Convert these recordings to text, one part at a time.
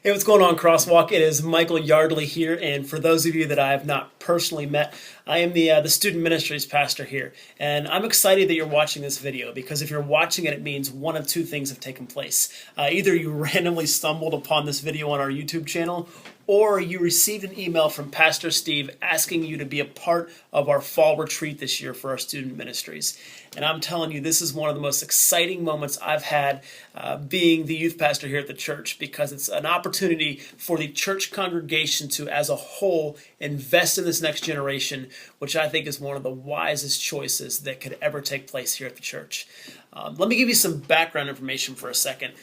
Hey, what's going on, Crosswalk? It is Michael Yardley here, and for those of you that I have not personally met, I am the student ministries pastor here, and I'm excited that you're watching this video because if you're watching it, it means one of two things have taken place. Either you randomly stumbled upon this video on our YouTube channel, or you received an email from Pastor Steve asking you to be a part of our fall retreat this year for our student ministries. And I'm telling you, this is one of the most exciting moments I've had being the youth pastor here at the church, because it's an opportunity for the church congregation to, as a whole, invest in this next generation, which I think is one of the wisest choices that could ever take place here at the church. Let me give you some background information for a second.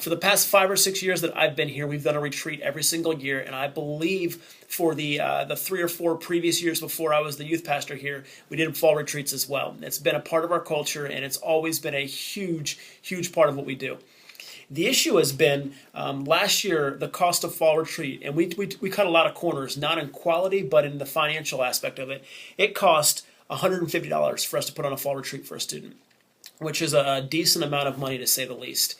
For the past 5 or 6 years that I've been here, we've done a retreat every single year, and I believe for the 3 or 4 previous years before I was the youth pastor here, we did fall retreats as well. It's been a part of our culture, and it's always been a huge, huge part of what we do. The issue has been last year, the cost of fall retreat, and we cut a lot of corners, not in quality, but in the financial aspect of it. It cost $150 for us to put on a fall retreat for a student, which is a decent amount of money to say the least.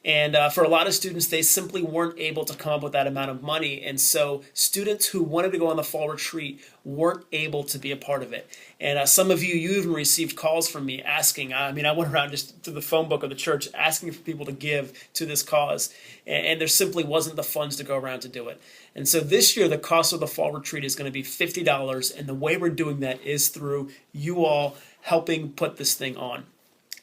And for a lot of students, they simply weren't able to come up with that amount of money. And so students who wanted to go on the fall retreat weren't able to be a part of it. And some of you even received calls from me asking, I went around just to the phone book of the church asking for people to give to this cause. And there simply wasn't the funds to go around to do it. And so this year, the cost of the fall retreat is going to be $50. And the way we're doing that is through you all helping put this thing on.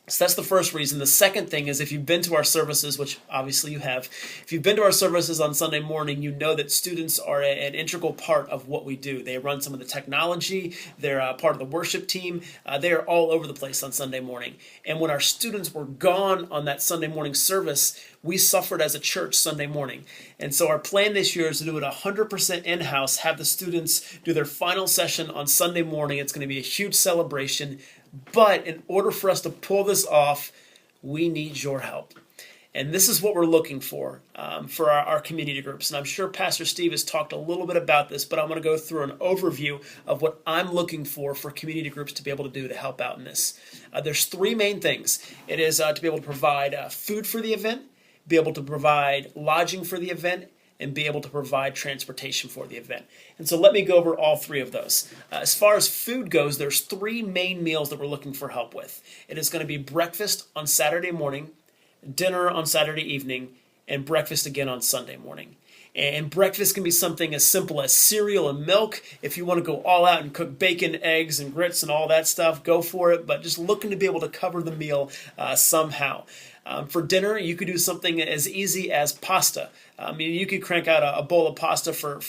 So that's the first reason. The second thing is, if you've been to our services, which obviously you have, if you've been to our services on Sunday morning, you know that students are an integral part of what we do. They run some of the technology. They're part of the worship team. They are all over the place on Sunday morning. And when our students were gone on that Sunday morning service, we suffered as a church Sunday morning. And so our plan this year is to do it 100% in-house, have the students do their final session on Sunday morning. It's going to be a huge celebration. But in order for us to pull this off, we need your help. And this is what we're looking for our community groups. And I'm sure Pastor Steve has talked a little bit about this, but I'm going to go through an overview of what I'm looking for community groups to be able to do to help out in this. There's 3 main things. It is to be able to provide food for the event, be able to provide lodging for the event, and be able to provide transportation for the event. And so let me go over all 3 of those. As far as food goes, there's 3 main meals that we're looking for help with. It is going to be breakfast on Saturday morning, dinner on Saturday evening, and breakfast again on Sunday morning. And breakfast can be something as simple as cereal and milk. If you want to go all out and cook bacon, eggs, and grits and all that stuff, go for it. But just looking to be able to cover the meal somehow. For dinner, you could do something as easy as pasta. You could crank out a bowl of pasta for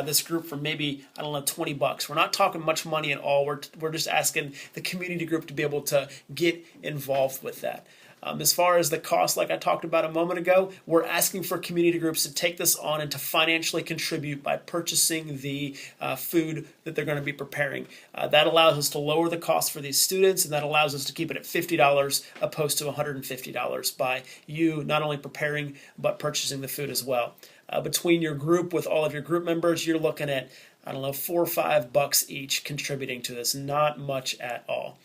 this group for maybe, $20. We're not talking much money at all. We're just asking the community group to be able to get involved with that. As far as the cost, like I talked about a moment ago, we're asking for community groups to take this on and to financially contribute by purchasing the food that they're going to be preparing. That allows us to lower the cost for these students, and that allows us to keep it at $50 opposed to $150 by you not only preparing but purchasing the food as well. Between your group, with all of your group members, you're looking at, $4 or $5 each contributing to this. Not much at all.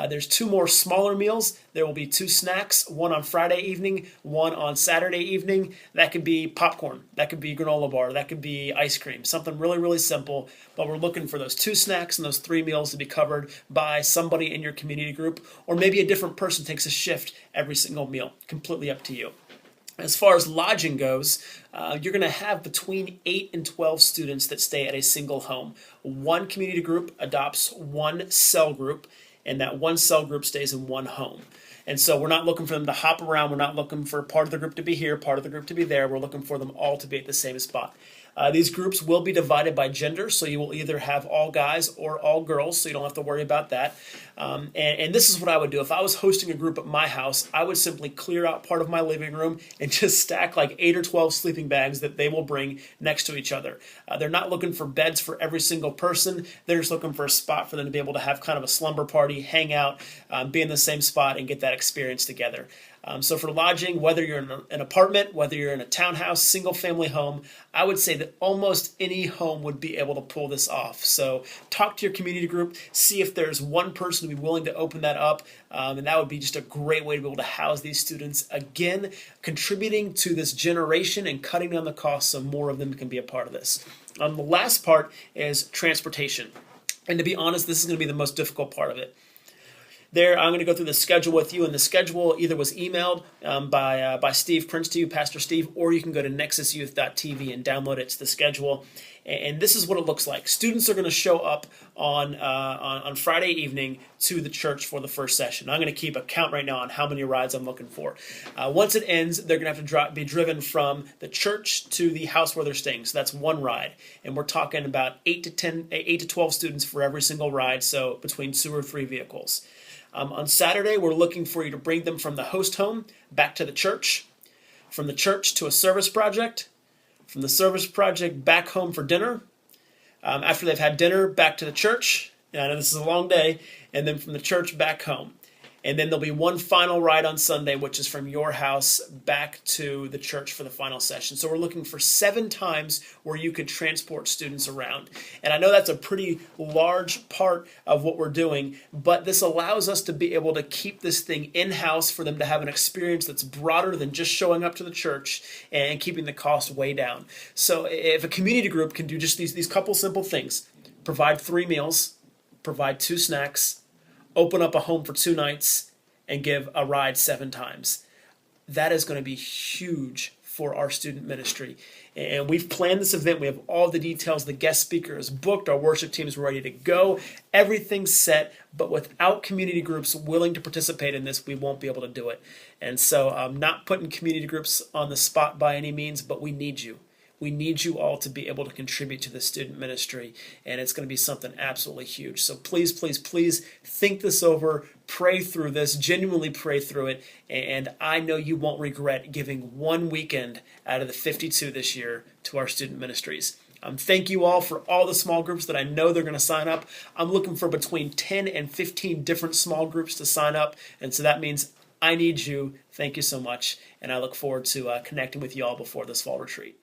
There's 2 more smaller meals. There will be 2 snacks, one on Friday evening, one on Saturday evening. That could be popcorn. That could be granola bar. That could be ice cream. Something really, really simple. But we're looking for those 2 snacks and those 3 meals to be covered by somebody in your community group, or maybe a different person takes a shift every single meal. Completely up to you. As far as lodging goes, you're going to have between 8 and 12 students that stay at a single home. One community group adopts one cell group, and that one cell group stays in one home. And so we're not looking for them to hop around. We're not looking for part of the group to be here, part of the group to be there. We're looking for them all to be at the same spot. These groups will be divided by gender, so you will either have all guys or all girls, so you don't have to worry about that. And this is what I would do. If I was hosting a group at my house, I would simply clear out part of my living room and just stack like 8 or 12 sleeping bags that they will bring next to each other. They're not looking for beds for every single person. They're just looking for a spot for them to be able to have kind of a slumber party, hang out, be in the same spot, and get that experience together. So for lodging, whether you're in an apartment, whether you're in a townhouse, single family home, I would say that almost any home would be able to pull this off. So talk to your community group, see if there's one person who'd be willing to open that up, and that would be just a great way to be able to house these students. Again, contributing to this generation and cutting down the costs so more of them can be a part of this. The last part is transportation. And to be honest, this is going to be the most difficult part of it. There, I'm going to go through the schedule with you, and the schedule either was emailed by Steve Prince to you, Pastor Steve, or you can go to nexusyouth.tv and download it. It's the schedule, and this is what it looks like. Students are going to show up on Friday evening to the church for the first session. I'm going to keep a count right now on how many rides I'm looking for. Once it ends, they're going to have to be driven from the church to the house where they're staying. So that's one ride, and we're talking about 8 to 12 students for every single ride. So between 2 or 3 vehicles. On Saturday, we're looking for you to bring them from the host home back to the church, from the church to a service project, from the service project back home for dinner, after they've had dinner, back to the church. And I know this is a long day, and then from the church back home. And then there'll be one final ride on Sunday, which is from your house back to the church for the final session. So we're looking for 7 times where you could transport students around. And I know that's a pretty large part of what we're doing, but this allows us to be able to keep this thing in-house for them to have an experience that's broader than just showing up to the church and keeping the cost way down. So if a community group can do just these couple simple things, provide 3 meals, provide 2 snacks, open up a home for 2 nights, and give a ride 7 times. That is going to be huge for our student ministry. And we've planned this event. We have all the details. The guest speaker is booked. Our worship team is ready to go. Everything's set. But without community groups willing to participate in this, we won't be able to do it. And so I'm not putting community groups on the spot by any means, but we need you. We need you all to be able to contribute to the student ministry, and it's going to be something absolutely huge. So please, please, please think this over, pray through this, genuinely pray through it, and I know you won't regret giving 1 weekend out of the 52 this year to our student ministries. Thank you all for all the small groups that I know they're going to sign up. I'm looking for between 10 and 15 different small groups to sign up, and so that means I need you. Thank you so much, and I look forward to connecting with you all before this fall retreat.